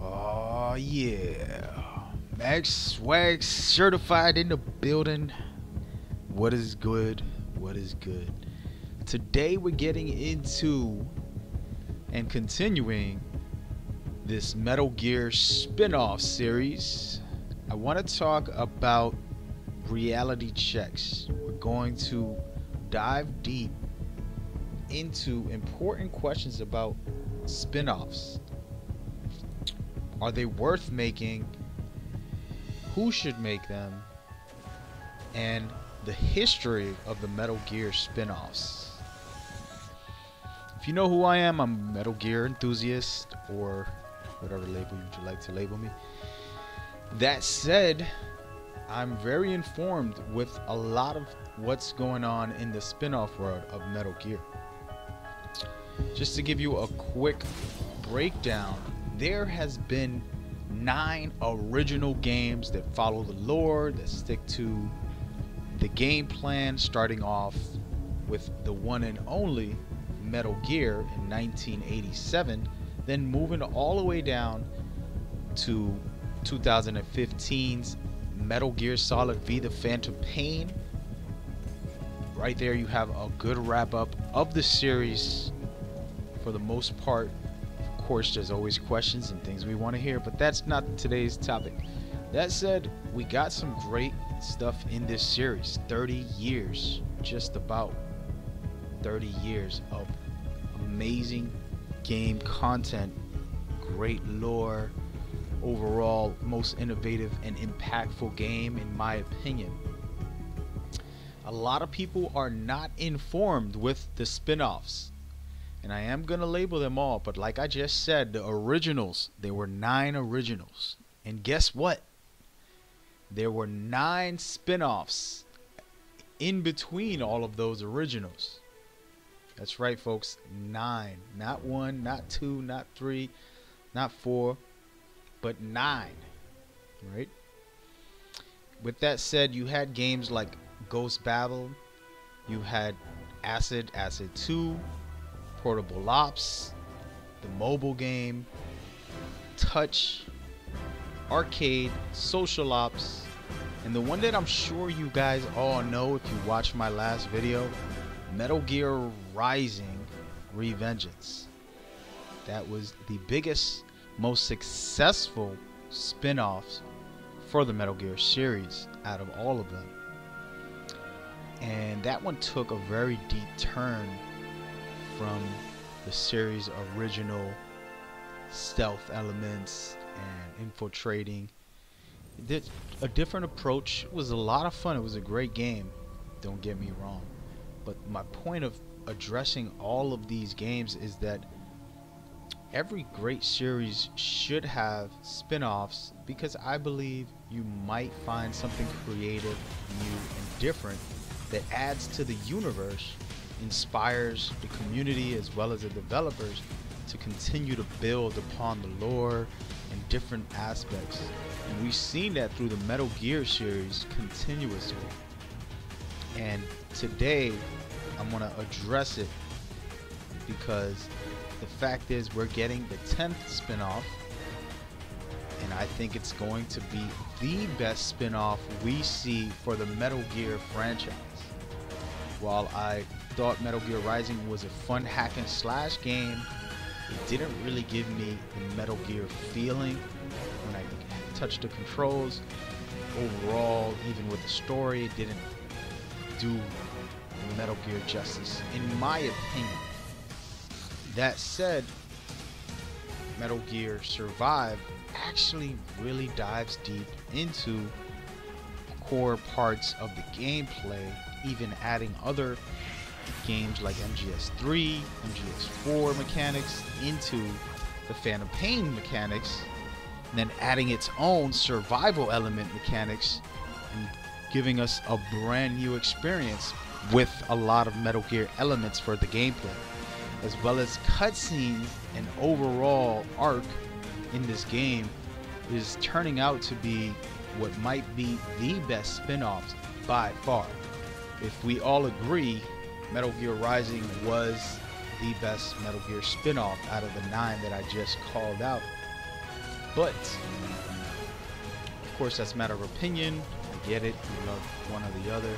Oh yeah, Max Swag certified in the building. What is good? What is good? Today we're getting into and continuing this Metal Gear Spin-off series. I want to talk about reality checks. We're going to dive deep into important questions about spin-offs. Are they worth making? Who should make them? And the history of the Metal Gear spin-offs. If you know who I am, I'm a Metal Gear enthusiast, or whatever label you'd like to label me. That said, I'm very informed with a lot of what's going on in the spin-off world of Metal Gear. Just to give you a quick breakdown, there has been 9 original games that follow the lore, that stick to the game plan, starting off with the one and only Metal Gear in 1987, then moving all the way down to 2015's Metal Gear Solid V: The Phantom Pain. Right there you have a good wrap up of the series for the most part. Of course, there's always questions and things we want to hear, but that's not today's topic. That said, we got some great stuff in this series. 30 years, just about 30 years of amazing game content, great lore, overall most innovative and impactful game in my opinion. A lot of people are not informed with the spin-offs, and I am gonna label them all, but like I just said, the originals, there were 9 originals, and guess what, there were 9 spin-offs in between all of those originals. That's right folks, 9, not 1, not 2, not 3, not 4, but 9, right? With that said, you had games like Ghost Battle, you had Acid 2, Portable Ops, the mobile game, Touch, Arcade, Social Ops, and the one that I'm sure you guys all know if you watched my last video, Metal Gear Rising: Revengeance. That was the biggest, most successful spin-offs for the Metal Gear series out of all of them. And that one took a very deep turn from the series' original stealth elements and infiltrating. It did a different approach. It was a lot of fun. It was a great game, don't get me wrong, but my point of addressing all of these games is that every great series should have spin-offs, because I believe you might find something creative, new, and different that adds to the universe, inspires the community as well as the developers to continue to build upon the lore and different aspects. And we've seen that through the Metal Gear series continuously. And today I'm going to address it because the fact is we're getting the 10th spin-off, and I think it's going to be the best spin-off we see for the Metal Gear franchise. While I thought Metal Gear Rising was a fun hack and slash game, it didn't really give me the Metal Gear feeling when I touched the controls. Overall, even with the story, it didn't do Metal Gear justice, in my opinion. That said, Metal Gear Survive actually really dives deep into core parts of the gameplay, even adding other games like MGS3, MGS4 mechanics into the Phantom Pain mechanics, and then adding its own survival element mechanics and giving us a brand new experience with a lot of Metal Gear elements for the gameplay, as well as cutscenes and overall arc in this game is turning out to be what might be the best spin-offs by far. If we all agree, Metal Gear Rising was the best Metal Gear spin-off out of the 9 that I just called out. But of course, that's a matter of opinion. I get it. You love one or the other.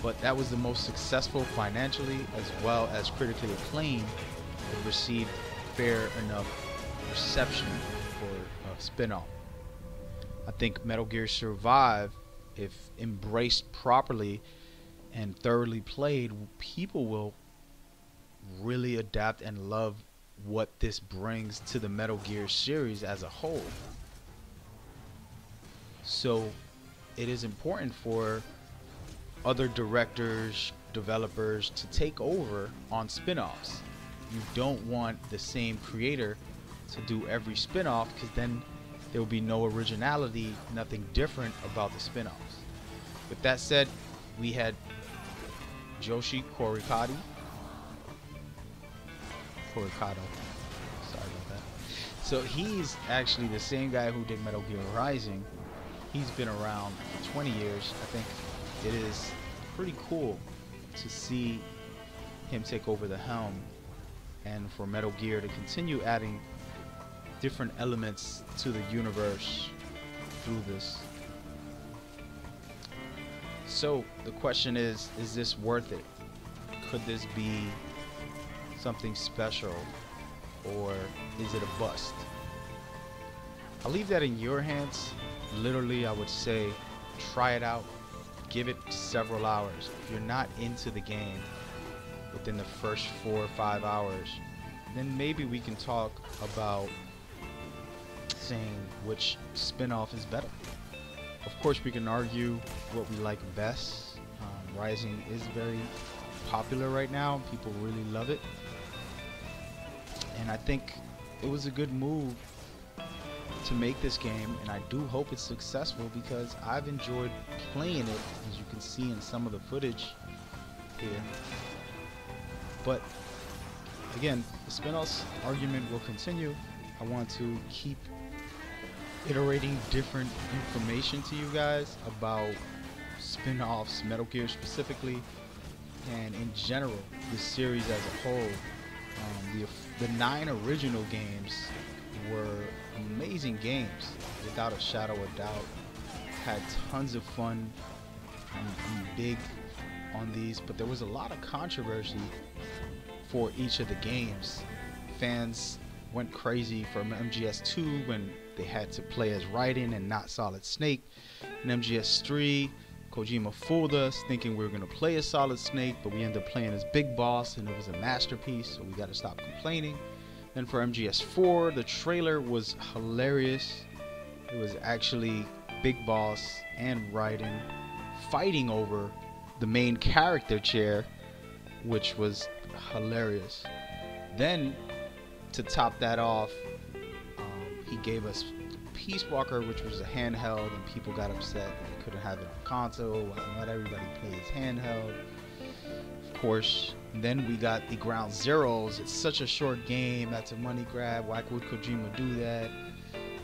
But that was the most successful financially as well as critically acclaimed. It received fair enough reception for a spin-off. I think Metal Gear Survive, if embraced properly and thoroughly played, people will really adapt and love what this brings to the Metal Gear series as a whole. So it is important for other directors, developers to take over on spin-offs. You don't want the same creator to do every spin-off, because then there will be no originality, nothing different about the spin-offs. With that said, we had Joshi Korikado. Sorry about that. So he's actually the same guy who did Metal Gear Rising. He's been around for 20 years. I think it is pretty cool to see him take over the helm, and for Metal Gear to continue adding different elements to the universe through this. So the question is this worth it? Could this be something special, or is it a bust? I'll leave that in your hands. Literally, I would say try it out, give it several hours. If you're not into the game within the first 4 or 5 hours, then maybe we can talk about saying which spin-off is better. Of course, we can argue what we like best. Rising is very popular right now. People really love it. And I think it was a good move to make this game, and I do hope it's successful, because I've enjoyed playing it, as you can see in some of the footage here. But again, the spin-offs argument will continue. I want to keep iterating different information to you guys about spin-offs, Metal Gear specifically, and in general, the series as a whole. The 9 original games were amazing games, without a shadow of doubt. Had tons of fun. I'm big on these, but there was a lot of controversy for each of the games. Fans went crazy from MGS2 when they had to play as Raiden and not Solid Snake. In MGS3, Kojima fooled us thinking we were going to play as Solid Snake, but we ended up playing as Big Boss, and it was a masterpiece, so we got to stop complaining. Then for MGS4, the trailer was hilarious. It was actually Big Boss and Raiden fighting over the main character chair, which was hilarious. Then, to top that off, he gave us Peace Walker, which was a handheld, and people got upset that they couldn't have it on console. Not everybody plays handheld, of course. And then we got the Ground Zeroes. It's such a short game. That's a money grab. Why would Kojima do that?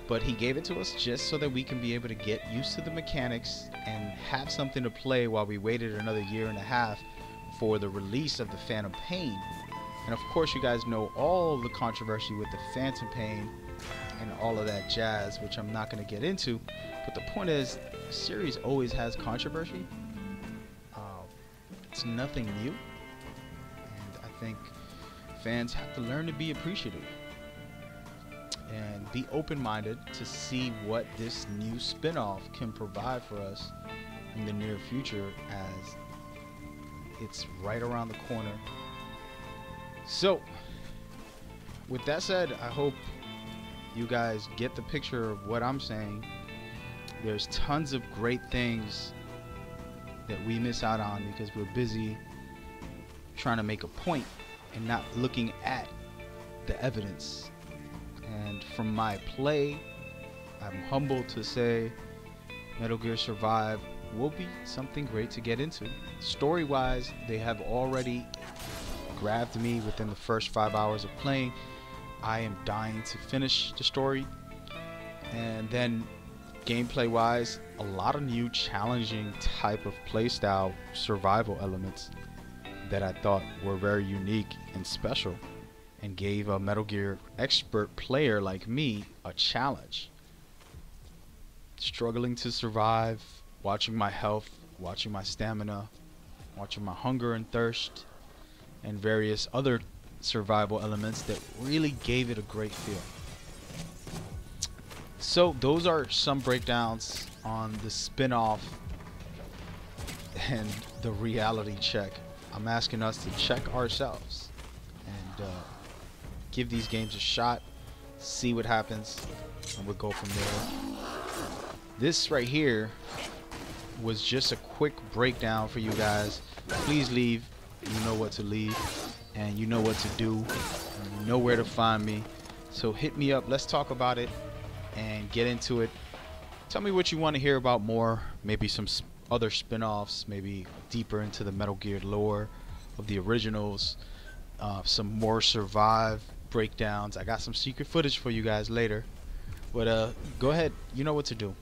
But he gave it to us just so that we can be able to get used to the mechanics and have something to play while we waited another 1.5 years for the release of the Phantom Pain. And of course, you guys know all the controversy with the Phantom Pain and all of that jazz, which I'm not going to get into. But the point is, the series always has controversy. It's nothing new. And I think fans have to learn to be appreciative and be open-minded to see what this new spin-off can provide for us in the near future, as it's right around the corner. So, with that said, I hope you guys get the picture of what I'm saying. There's tons of great things that we miss out on because we're busy trying to make a point and not looking at the evidence. And from my play, I'm humbled to say Metal Gear Survive will be something great to get into. Story-wise, they have already grabbed me within the first 5 hours of playing. I am dying to finish the story. And then gameplay-wise, a lot of new challenging type of playstyle survival elements that I thought were very unique and special, and gave a Metal Gear expert player like me a challenge. struggling to survive, watching my health, watching my stamina, watching my hunger and thirst, and various other survival elements that really gave it a great feel. So those are some breakdowns on the spin-off and the reality check. I'm asking us to check ourselves and give these games a shot, see what happens, and we'll go from there. This right here was just a quick breakdown for you guys. Please leave. You know what to leave, and you know what to do, and you know where to find me. So hit me up. Let's talk about it and get into it. Tell me what you want to hear about more. Maybe some other spin-offs, maybe deeper into the Metal Gear lore of the originals, some more survive breakdowns. I got some secret footage for you guys later, but go ahead, you know what to do.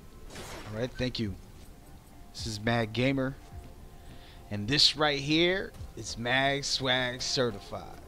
Alright, thank you. This is Mad Gamer, and this right here is Mag Swag Certified.